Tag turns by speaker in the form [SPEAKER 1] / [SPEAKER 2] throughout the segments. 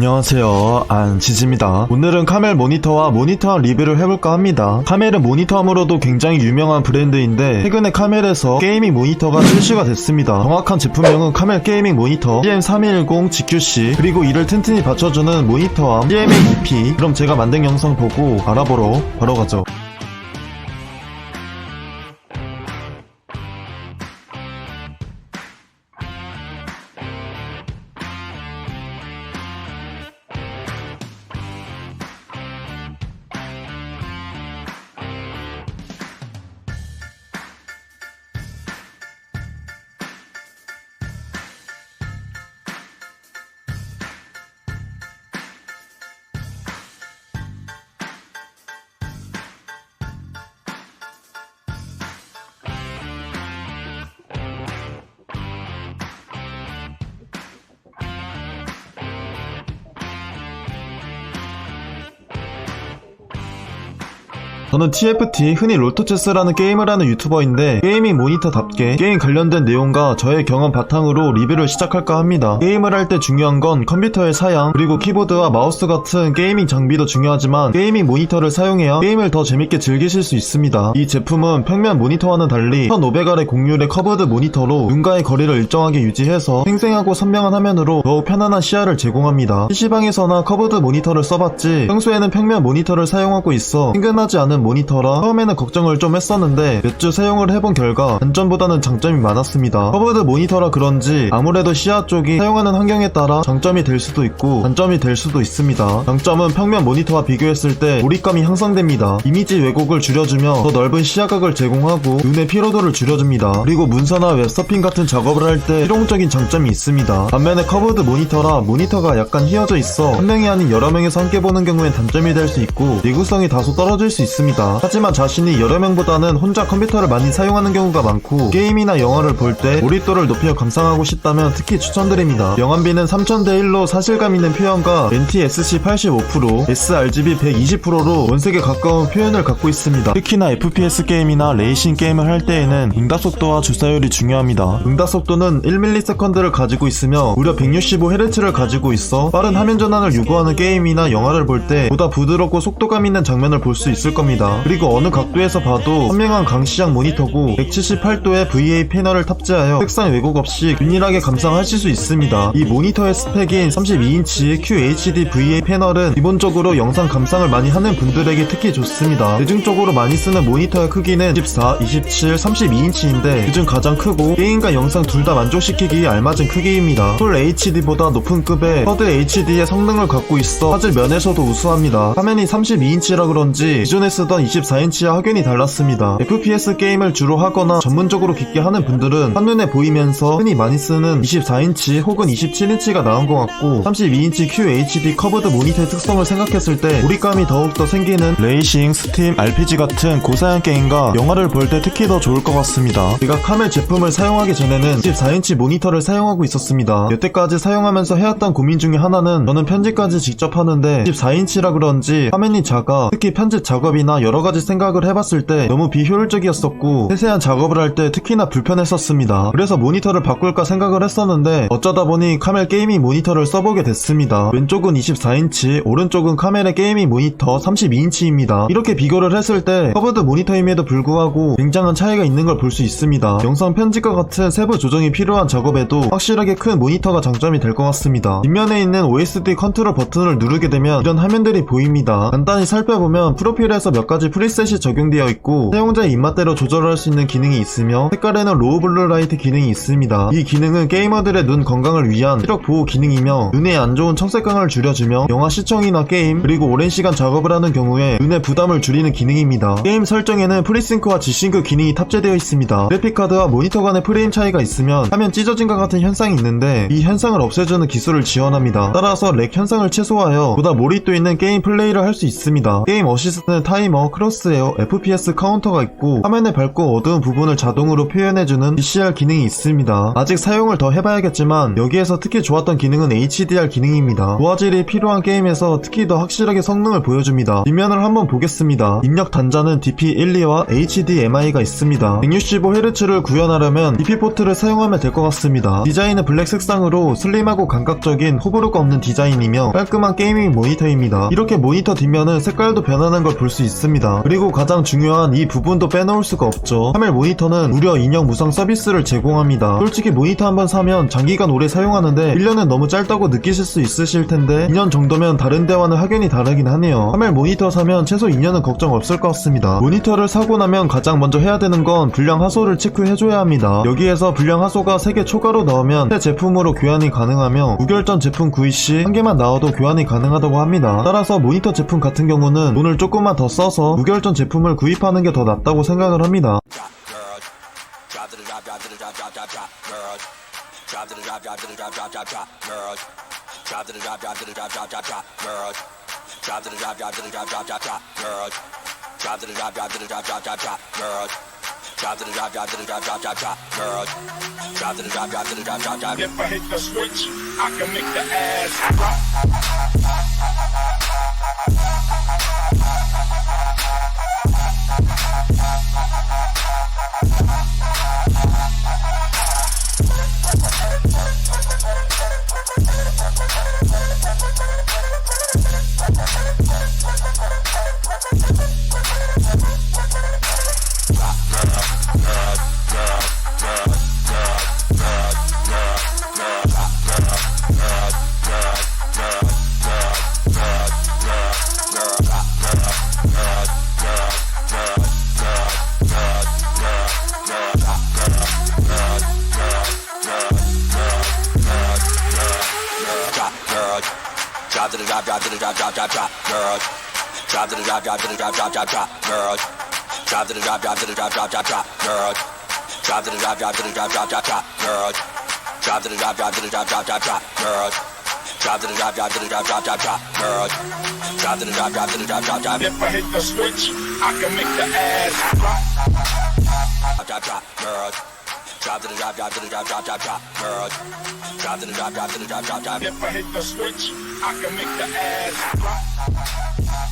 [SPEAKER 1] 안녕하세요, 안지즈입니다. 오늘은 카멜 모니터와 모니터함 리뷰를 해볼까 합니다. 카멜은 모니터함으로도 굉장히 유명한 브랜드인데 최근에 카멜에서 게이밍 모니터가 출시가 됐습니다. 정확한 제품명은 카멜 게이밍 모니터 CM3210 GQC, 그리고 이를 튼튼히 받쳐주는 모니터함 CMA2P. 그럼 제가 만든 영상 보고 알아보러 바로 가죠. 저는 TFT, 흔히 롤토체스라는 게임을 하는 유튜버인데 게이밍 모니터답게 게임 관련된 내용과 저의 경험 바탕으로 리뷰를 시작할까 합니다. 게임을 할 때 중요한 건 컴퓨터의 사양, 그리고 키보드와 마우스 같은 게이밍 장비도 중요하지만 게이밍 모니터를 사용해야 게임을 더 재밌게 즐기실 수 있습니다. 이 제품은 평면 모니터와는 달리 1500R의 곡률의 커브드 모니터로 눈과의 거리를 일정하게 유지해서 생생하고 선명한 화면으로 더욱 편안한 시야를 제공합니다. PC방에서나 커브드 모니터를 써봤지 평소에는 평면 모니터를 사용하고 있어 친근하지 않은 모니터라 처음에는 걱정을 좀 했었는데 몇 주 사용을 해본 결과 단점보다는 장점이 많았습니다. 커브드 모니터라 그런지 아무래도 시야 쪽이 사용하는 환경에 따라 장점이 될 수도 있고 단점이 될 수도 있습니다. 장점은 평면 모니터와 비교했을 때 몰입감이 향상됩니다. 이미지 왜곡을 줄여주며 더 넓은 시야각을 제공하고 눈의 피로도를 줄여줍니다. 그리고 문서나 웹서핑 같은 작업을 할 때 실용적인 장점이 있습니다. 반면에 커브드 모니터라 모니터가 약간 휘어져 있어 한 명이 아닌 여러 명이서 함께 보는 경우엔 단점이 될 수 있고 내구성이 다소 떨어질 수 있습니다. 하지만 자신이 여러 명보다는 혼자 컴퓨터를 많이 사용하는 경우가 많고 게임이나 영화를 볼 때 몰입도를 높여 감상하고 싶다면 특히 추천드립니다. 영암비는 3000대1로 사실감 있는 표현과 NTSC 85%, sRGB 120%로 원색에 가까운 표현을 갖고 있습니다. 특히나 FPS 게임이나 레이싱 게임을 할 때에는 응답 속도와 주사율이 중요합니다. 응답 속도는 1ms를 가지고 있으며 무려 165Hz를 가지고 있어 빠른 화면 전환을 요구하는 게임이나 영화를 볼 때 보다 부드럽고 속도감 있는 장면을 볼 수 있을 겁니다. 그리고 어느 각도에서 봐도 선명한 강시향 모니터고 178도의 VA 패널을 탑재하여 색상 왜곡 없이 균일하게 감상하실 수 있습니다. 이 모니터의 스펙인 32인치 QHD VA 패널은 기본적으로 영상 감상을 많이 하는 분들에게 특히 좋습니다. 대중적으로 많이 쓰는 모니터의 크기는 24, 27, 32인치인데 그중 가장 크고 게임과 영상 둘 다 만족시키기에 알맞은 크기입니다. 풀 HD보다 높은 급의 쿼드 HD의 성능을 갖고 있어 화질 면에서도 우수합니다. 화면이 32인치라 그런지 기존에 쓰던 24인치와 확연히 달랐습니다. FPS 게임을 주로 하거나 전문적으로 깊게 하는 분들은 한눈에 보이면서 흔히 많이 쓰는 24인치 혹은 27인치가 나은 것 같고 32인치 QHD 커브드 모니터의 특성을 생각했을 때 몰입감이 더욱더 생기는 레이싱, 스팀, RPG 같은 고사양 게임과 영화를 볼 때 특히 더 좋을 것 같습니다. 제가 카멜 제품을 사용하기 전에는 24인치 모니터를 사용하고 있었습니다. 여태까지 사용하면서 해왔던 고민 중에 하나는 저는 편집까지 직접 하는데 24인치라 그런지 화면이 작아 특히 편집 작업이나 여러가지 생각을 해봤을 때 너무 비효율적이었었고 세세한 작업을 할 때 특히나 불편했었습니다. 그래서 모니터를 바꿀까 생각을 했었는데 어쩌다 보니 카멜 게이밍 모니터를 써보게 됐습니다. 왼쪽은 24인치, 오른쪽은 카멜의 게이밍 모니터 32인치입니다. 이렇게 비교를 했을 때 커브드 모니터임에도 불구하고 굉장한 차이가 있는 걸 볼 수 있습니다. 영상 편집과 같은 세부 조정이 필요한 작업에도 확실하게 큰 모니터가 장점이 될 것 같습니다. 뒷면에 있는 OSD 컨트롤 버튼을 누르게 되면 이런 화면들이 보입니다. 간단히 살펴보면 프로필에서 몇 가지 프리셋이 적용되어 있고 사용자의 입맛대로 조절할 수 있는 기능이 있으며 색깔에는 로우 블루 라이트 기능이 있습니다. 이 기능은 게이머들의 눈 건강을 위한 시력 보호 기능이며 눈에 안 좋은 청색광을 줄여주며 영화 시청이나 게임 그리고 오랜 시간 작업을 하는 경우에 눈의 부담을 줄이는 기능입니다. 게임 설정에는 프리싱크와 지싱크 기능이 탑재되어 있습니다. 그래픽카드와 모니터 간의 프레임 차이가 있으면 화면 찢어진과 같은 현상이 있는데 이 현상을 없애주는 기술을 지원합니다. 따라서 렉 현상을 최소화하여 보다 몰입도 있는 게임 플레이를 할 수 있습니다. 게임 어시스트는 타임 타이머, 크로스헤어, FPS 카운터가 있고 화면의 밝고 어두운 부분을 자동으로 표현해주는 DCR 기능이 있습니다. 아직 사용을 더 해봐야겠지만 여기에서 특히 좋았던 기능은 HDR 기능입니다. 고화질이 필요한 게임에서 특히 더 확실하게 성능을 보여줍니다. 뒷면을 한번 보겠습니다. 입력 단자는 DP12와 HDMI가 있습니다. 165Hz를 구현하려면 DP 포트를 사용하면 될 것 같습니다. 디자인은 블랙 색상으로 슬림하고 감각적인 호불호가 없는 디자인이며 깔끔한 게이밍 모니터입니다. 이렇게 모니터 뒷면은 색깔도 변하는 걸 볼 수 있습니다. 그리고 가장 중요한 이 부분도 빼놓을 수가 없죠. 카멜 모니터는 무려 2년 무상 서비스를 제공합니다. 솔직히 모니터 한번 사면 장기간 오래 사용하는데 1년은 너무 짧다고 느끼실 수 있으실 텐데 2년 정도면 다른 데와는 확연히 다르긴 하네요. 카멜 모니터 사면 최소 2년은 걱정 없을 것 같습니다. 모니터를 사고 나면 가장 먼저 해야 되는 건 불량 하소를 체크해줘야 합니다. 여기에서 불량 하소가 3개 초과로 나오면 새 제품으로 교환이 가능하며 무결점 제품 구입 시 1개만 나와도 교환이 가능하다고 합니다. 따라서 모니터 제품 같은 경우는 돈을 조금만 더 써서 무결점 제품을 구입하는 게 더 낫다고 생각을 합니다.
[SPEAKER 2] If I hit the switch, I can make the ass drop. Drop to the drop, drop to the drop, drop, drop, drop, girl. Drop to the drop, drop to the drop, drop, drop, drop, girl. Drop to the drop, drop to the drop, drop, drop, drop, girl. Drop to the drop, drop to the drop, drop, drop, drop, girl. Drop to the drop, drop to the drop, drop, drop, drop, girl. Drop to the drop, drop to the drop, drop, drop, drop, girl. Drop to the drop, drop to the drop, drop, drop. If I hit the switch, I can make the ass drop, drop, drop, girl. Drop to the drop, drop to the drop, drop, drop, drop, girl. Drop to the drop, drop to the drop, drop, drop. If I hit the switch, I can make the ass drop.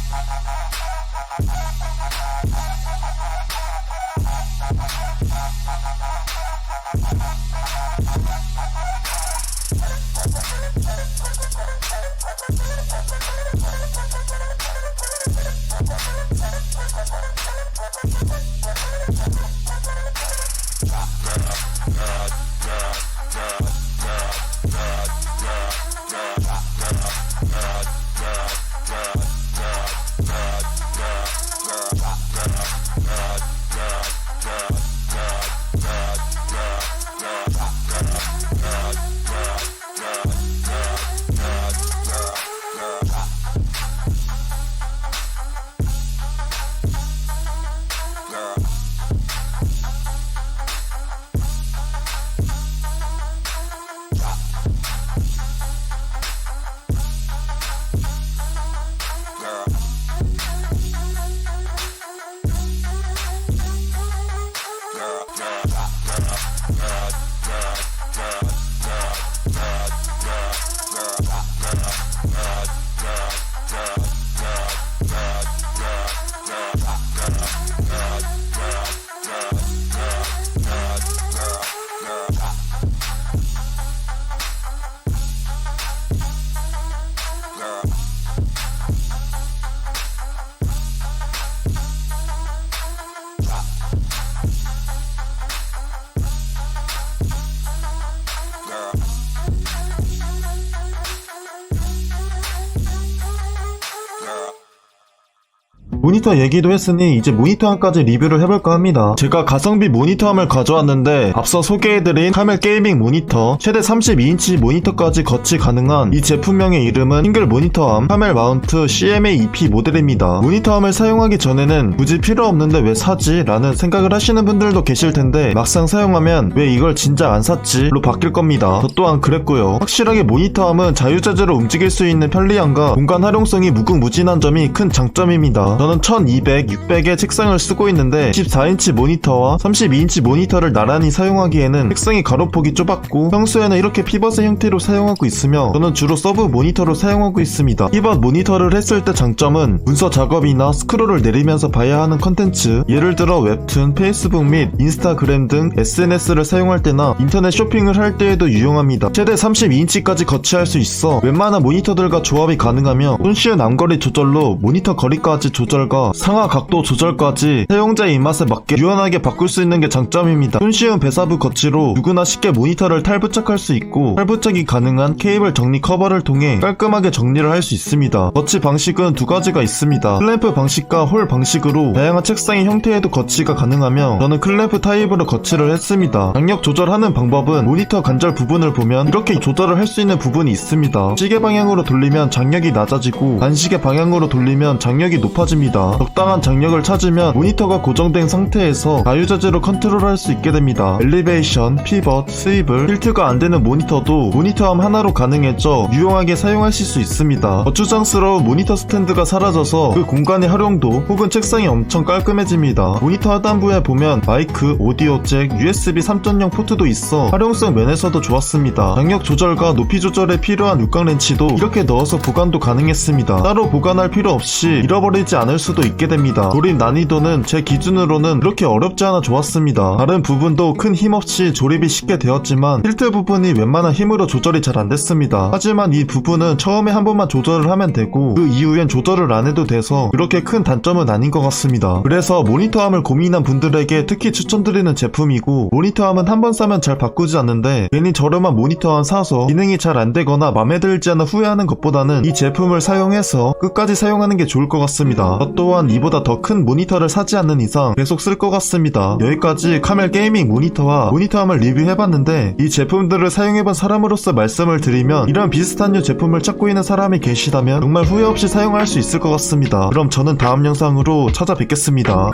[SPEAKER 1] 모니터 얘기도 했으니 이제 모니터함까지 리뷰를 해볼까 합니다. 제가 가성비 모니터함을 가져왔는데 앞서 소개해드린 카멜 게이밍 모니터 최대 32인치 모니터까지 거치 가능한 이 제품명의 이름은 싱글 모니터함 카멜 마운트 CMA-EP 모델입니다. 모니터함을 사용하기 전에는 굳이 필요 없는데 왜 사지? 라는 생각을 하시는 분들도 계실 텐데 막상 사용하면 왜 이걸 진작 안 샀지? 로 바뀔 겁니다. 저 또한 그랬고요. 확실하게 모니터함은 자유자재로 움직일 수 있는 편리함과 공간 활용성이 무궁무진한 점이 큰 장점입니다. 저는 저는 1200, 600의 책상을 쓰고 있는데 14인치 모니터와 32인치 모니터를 나란히 사용하기에는 책상이 가로폭이 좁았고 평소에는 이렇게 피벗의 형태로 사용하고 있으며 저는 주로 서브 모니터로 사용하고 있습니다. 피벗 모니터를 했을 때 장점은 문서 작업이나 스크롤을 내리면서 봐야 하는 컨텐츠, 예를 들어 웹툰, 페이스북 및 인스타그램 등 SNS를 사용할 때나 인터넷 쇼핑을 할 때에도 유용합니다. 최대 32인치까지 거치할 수 있어 웬만한 모니터들과 조합이 가능하며 손쉬운 암거리 조절로 모니터 거리까지 조절과 상하 각도 조절까지 사용자의 입맛에 맞게 유연하게 바꿀 수 있는 게 장점입니다. 손쉬운 배사부 거치로 누구나 쉽게 모니터를 탈부착할 수 있고 탈부착이 가능한 케이블 정리 커버를 통해 깔끔하게 정리를 할 수 있습니다. 거치 방식은 두 가지가 있습니다. 클램프 방식과 홀 방식으로 다양한 책상의 형태에도 거치가 가능하며 저는 클램프 타입으로 거치를 했습니다. 장력 조절하는 방법은 모니터 관절 부분을 보면 이렇게 조절을 할 수 있는 부분이 있습니다. 시계 방향으로 돌리면 장력이 낮아지고 반시계 방향으로 돌리면 장력이 높아집니다. 적당한 장력을 찾으면 모니터가 고정된 상태에서 자유자재로 컨트롤할 수 있게 됩니다. 엘리베이션, 피벗, 스위블, 틸트가 안되는 모니터도 모니터암 하나로 가능해져 유용하게 사용하실 수 있습니다. 거추장스러운 모니터 스탠드가 사라져서 그 공간의 활용도 혹은 책상이 엄청 깔끔해집니다. 모니터 하단부에 보면 마이크, 오디오 잭, USB 3.0 포트도 있어 활용성 면에서도 좋았습니다. 장력 조절과 높이 조절에 필요한 육각 렌치도 이렇게 넣어서 보관도 가능했습니다. 따로 보관할 필요 없이 잃어버리지 않을 수도 있게 됩니다. 조립 난이도는 제 기준으로는 그렇게 어렵지 않아 좋았습니다. 다른 부분도 큰 힘없이 조립이 쉽게 되었지만 틸트 부분이 웬만한 힘으로 조절이 잘 안됐습니다. 하지만 이 부분은 처음에 한 번만 조절을 하면 되고 그 이후엔 조절을 안 해도 돼서 그렇게 큰 단점은 아닌 것 같습니다. 그래서 모니터암을 고민한 분들에게 특히 추천드리는 제품이고 모니터암은 한 번 사면 잘 바꾸지 않는데 괜히 저렴한 모니터암 사서 기능이 잘 안되거나 맘에 들지 않아 후회하는 것보다는 이 제품을 사용해서 끝까지 사용하는 게 좋을 것 같습니다. 저 또한 이보다 더 큰 모니터를 사지 않는 이상 계속 쓸 것 같습니다. 여기까지 카멜 게이밍 모니터와 모니터암을 리뷰해봤는데 이 제품들을 사용해본 사람으로서 말씀을 드리면 이런 비슷한 류 제품을 찾고 있는 사람이 계시다면 정말 후회 없이 사용할 수 있을 것 같습니다. 그럼 저는 다음 영상으로 찾아뵙겠습니다.